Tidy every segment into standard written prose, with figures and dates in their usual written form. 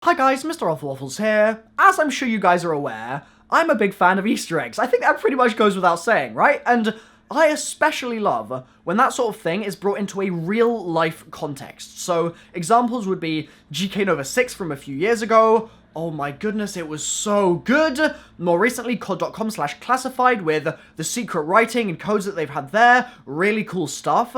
Hi guys, Mr. Waffles here. As I'm sure you guys are aware, I'm a big fan of Easter eggs. I think that pretty much goes without saying, right? And I especially love when that sort of thing is brought into a real-life context. So, examples would be GK Nova 6 from a few years ago. Oh my goodness, it was so good! More recently, COD.com/classified with the secret writing and codes that they've had there. Really cool stuff.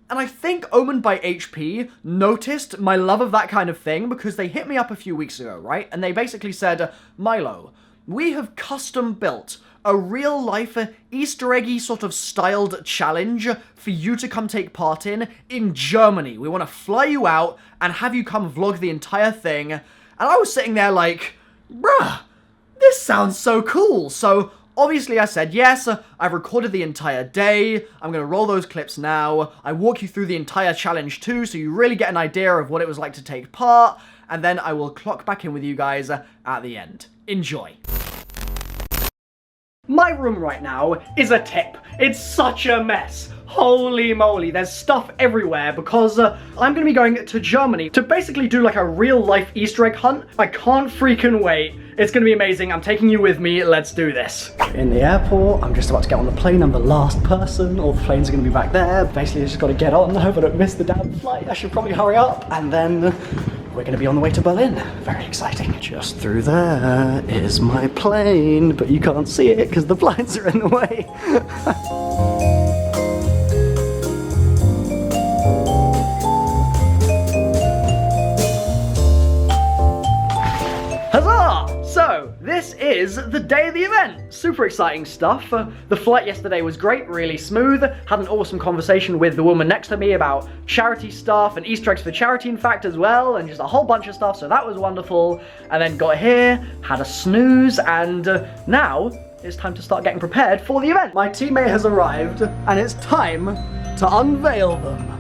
And I think Omen by HP noticed my love of that kind of thing because they hit me up a few weeks ago, right? And they basically said, Milo, we have custom built a real-life Easter eggy sort of styled challenge for you to come take part in Germany. We want to fly you out and have you come vlog the entire thing. And I was sitting there like, bruh, this sounds so cool. So obviously I said yes. I've recorded the entire day. I'm going to roll those clips now. I walk you through the entire challenge too, so you really get an idea of what it was like to take part, and then I will clock back in with you guys at the end. Enjoy. My room right now is a tip. It's such a mess. Holy moly, there's stuff everywhere because I'm going to be going to Germany to basically do like a real-life Easter egg hunt. I can't freaking wait. It's going to be amazing. I'm taking you with me. Let's do this. In the airport, I'm just about to get on the plane. I'm the last person. All the planes are going to be back there. Basically, I just got to get on. I hope I don't miss the damn flight. I should probably hurry up. And then we're going to be on the way to Berlin. Very exciting. Just through there is my plane, but you can't see it because the blinds are in the way. Huzzah! So, this is the day of the event. Super exciting stuff. The flight yesterday was great, really smooth. Had an awesome conversation with the woman next to me about charity stuff and Easter eggs for charity, in fact, as well, and just a whole bunch of stuff, so that was wonderful. And then got here, had a snooze, and now it's time to start getting prepared for the event. My teammate has arrived, and it's time to unveil them.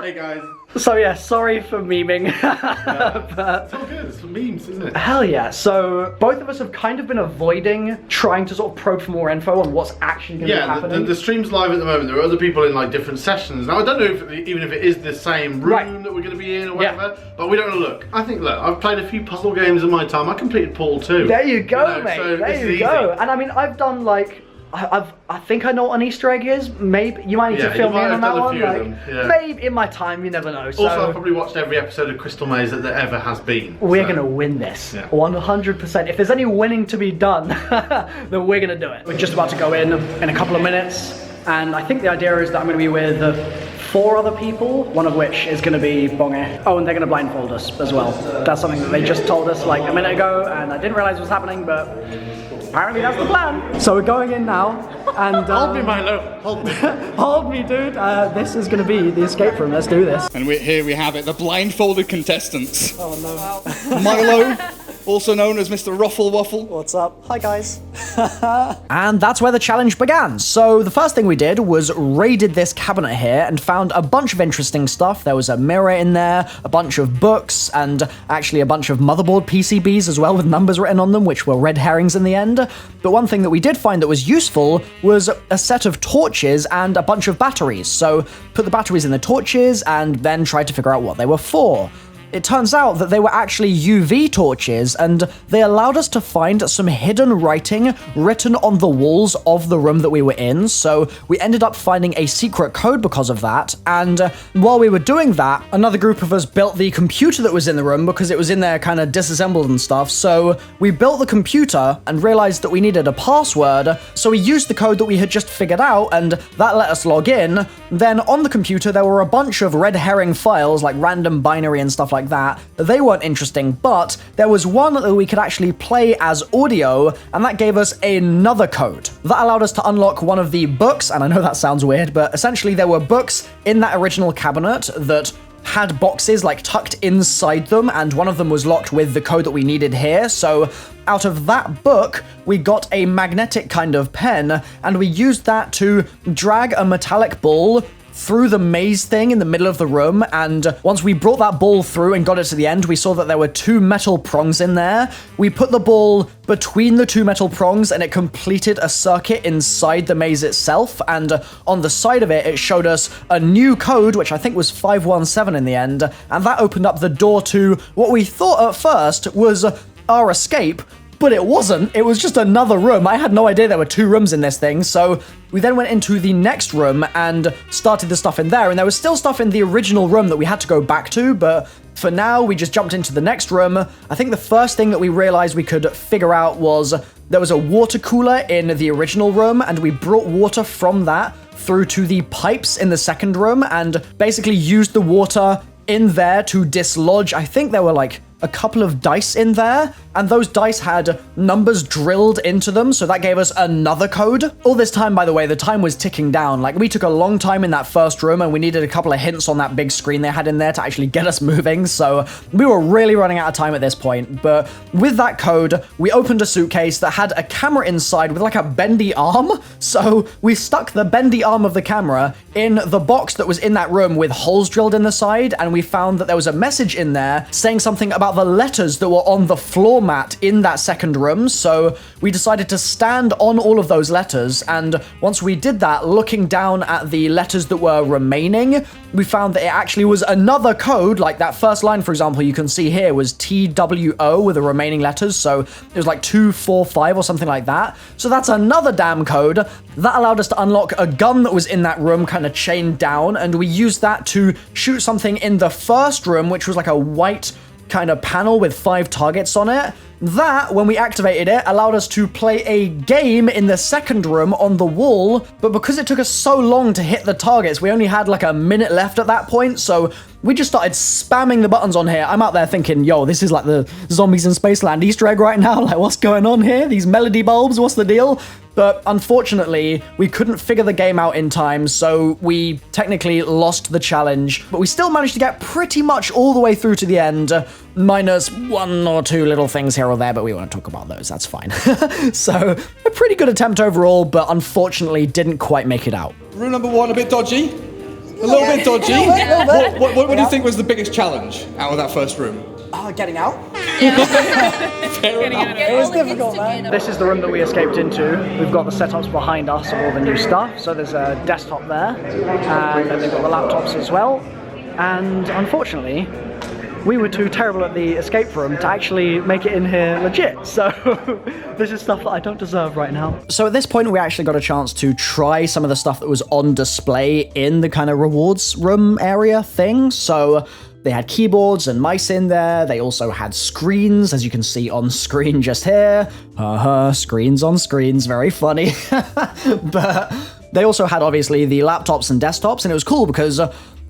Hey guys. So yeah, sorry for memeing. But it's all good, it's for memes, isn't it? Hell yeah. So both of us have kind of been avoiding trying to sort of probe for more info on what's actually going to be happening. The stream's live at the moment. There are other people in like different sessions. Now I don't know even if it is the same room that we're going to be in or whatever, but we don't know. Look, I think, look, I've played a few puzzle games in my time. I completed Paul 2. There you go, mate. So there you go. And I mean, I've done like, I think I know what an Easter egg is. Maybe you might need to fill me in on that one. Like, maybe in my time, you never know. So, also, I've probably watched every episode of Crystal Maze that there ever has been. We're gonna win this, 100%. If there's any winning to be done, then we're gonna do it. We're just about to go in a couple of minutes, and I think the idea is that I'm gonna be with 4 other people, one of which is gonna be Bonge. Oh, and they're gonna blindfold us as well. That's something that they just told us like a minute ago, and I didn't realize was happening, but apparently that's the plan. So we're going in now, and hold me, Milo. Hold me. Hold me, dude. This is going to be the escape room. Let's do this. And here we have it, the blindfolded contestants. Oh no. Milo, also known as Mr. Ruffle Waffle. What's up? Hi guys. And that's where the challenge began. So the first thing we did was raided this cabinet here and found a bunch of interesting stuff. There was a mirror in there, a bunch of books, and actually a bunch of motherboard PCBs as well with numbers written on them, which were red herrings in the end. But one thing that we did find that was useful was a set of torches and a bunch of batteries. So put the batteries in the torches and then tried to figure out what they were for. It turns out that they were actually UV torches, and they allowed us to find some hidden writing written on the walls of the room that we were in, so we ended up finding a secret code because of that, and while we were doing that, another group of us built the computer that was in the room because it was in there kind of disassembled and stuff, so we built the computer and realized that we needed a password, so we used the code that we had just figured out, and that let us log in. Then on the computer there were a bunch of red herring files, like random binary and stuff like that. They weren't interesting, but there was one that we could actually play as audio, and that gave us another code. That allowed us to unlock one of the books, and I know that sounds weird, but essentially there were books in that original cabinet that had boxes like tucked inside them, and one of them was locked with the code that we needed here. So out of that book, we got a magnetic kind of pen, and we used that to drag a metallic ball through the maze thing in the middle of the room, and once we brought that ball through and got it to the end, we saw that there were 2 metal prongs in there. We put the ball between the 2 metal prongs, and it completed a circuit inside the maze itself, and on the side of it, it showed us a new code, which I think was 517 in the end, and that opened up the door to what we thought at first was our escape, but it wasn't. It was just another room. I had no idea there were 2 rooms in this thing, so we then went into the next room and started the stuff in there, and there was still stuff in the original room that we had to go back to, but for now, we just jumped into the next room. I think the first thing that we realized we could figure out was there was a water cooler in the original room, and we brought water from that through to the pipes in the second room, and basically used the water in there to dislodge, I think there were like a couple of dice in there, and those dice had numbers drilled into them, so that gave us another code. All this time, by the way, the time was ticking down. Like, we took a long time in that first room, and we needed a couple of hints on that big screen they had in there to actually get us moving, so we were really running out of time at this point. But with that code, we opened a suitcase that had a camera inside with like a bendy arm, so we stuck the bendy arm of the camera in the box that was in that room with holes drilled in the side, and we found that there was a message in there saying something about the letters that were on the floor mat in that second room, so we decided to stand on all of those letters, and once we did that, looking down at the letters that were remaining, we found that it actually was another code. Like that first line, for example, you can see here was TWO with the remaining letters, so it was like 245 or something like that. So that's another damn code. That allowed us to unlock a gun that was in that room, kind of chained down, and we used that to shoot something in the first room, which was like a white kind of panel with 5 targets on it. That, when we activated it, allowed us to play a game in the second room on the wall, but because it took us so long to hit the targets, we only had like a minute left at that point, so we just started spamming the buttons on here. I'm out there thinking, yo, this is like the Zombies in Spaceland Easter egg right now, like what's going on here? These melody bulbs, what's the deal? But unfortunately, we couldn't figure the game out in time, so we technically lost the challenge. But we still managed to get pretty much all the way through to the end, minus 1 or 2 little things here or there, but we won't talk about those, that's fine. So, a pretty good attempt overall, but unfortunately didn't quite make it out. Room number 1, a bit dodgy. A little bit dodgy. What do you think was the biggest challenge out of that first room? Getting out? Fair enough. It was difficult, man. This is the room that we escaped into. We've got the setups behind us of all the new stuff. So there's a desktop there, and then they've got the laptops as well. And unfortunately, we were too terrible at the escape room to actually make it in here legit. So this is stuff that I don't deserve right now. So at this point, we actually got a chance to try some of the stuff that was on display in the kind of rewards room area thing. So they had keyboards and mice in there. They also had screens, as you can see on screen just here. Screens on screens, very funny. But they also had, obviously, the laptops and desktops, and it was cool because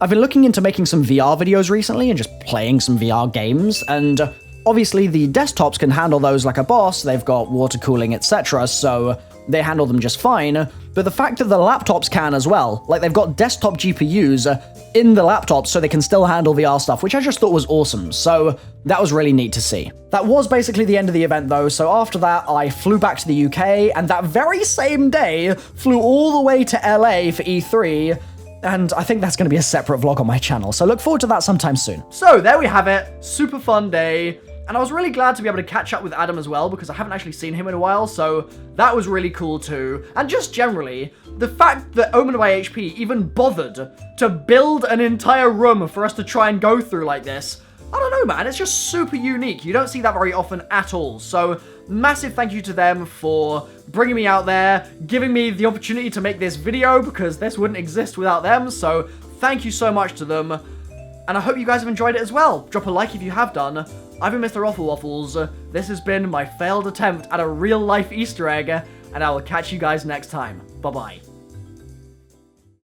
I've been looking into making some VR videos recently and just playing some VR games, and obviously the desktops can handle those like a boss. They've got water cooling, etc., so they handle them just fine. But the fact that the laptops can as well, like they've got desktop GPUs in the laptops so they can still handle VR stuff, which I just thought was awesome. So that was really neat to see. That was basically the end of the event though, so after that I flew back to the UK, and that very same day flew all the way to LA for E3, and I think that's going to be a separate vlog on my channel, so look forward to that sometime soon. So there we have it, super fun day. And I was really glad to be able to catch up with Adam as well, because I haven't actually seen him in a while, so that was really cool too. And just generally, the fact that Omen by HP even bothered to build an entire room for us to try and go through like this, I don't know, man, it's just super unique. You don't see that very often at all. So massive thank you to them for bringing me out there, giving me the opportunity to make this video, because this wouldn't exist without them. So thank you so much to them. And I hope you guys have enjoyed it as well. Drop a like if you have done. I've been Mr. Waffles. This has been my failed attempt at a real-life Easter egg, and I will catch you guys next time. Bye-bye.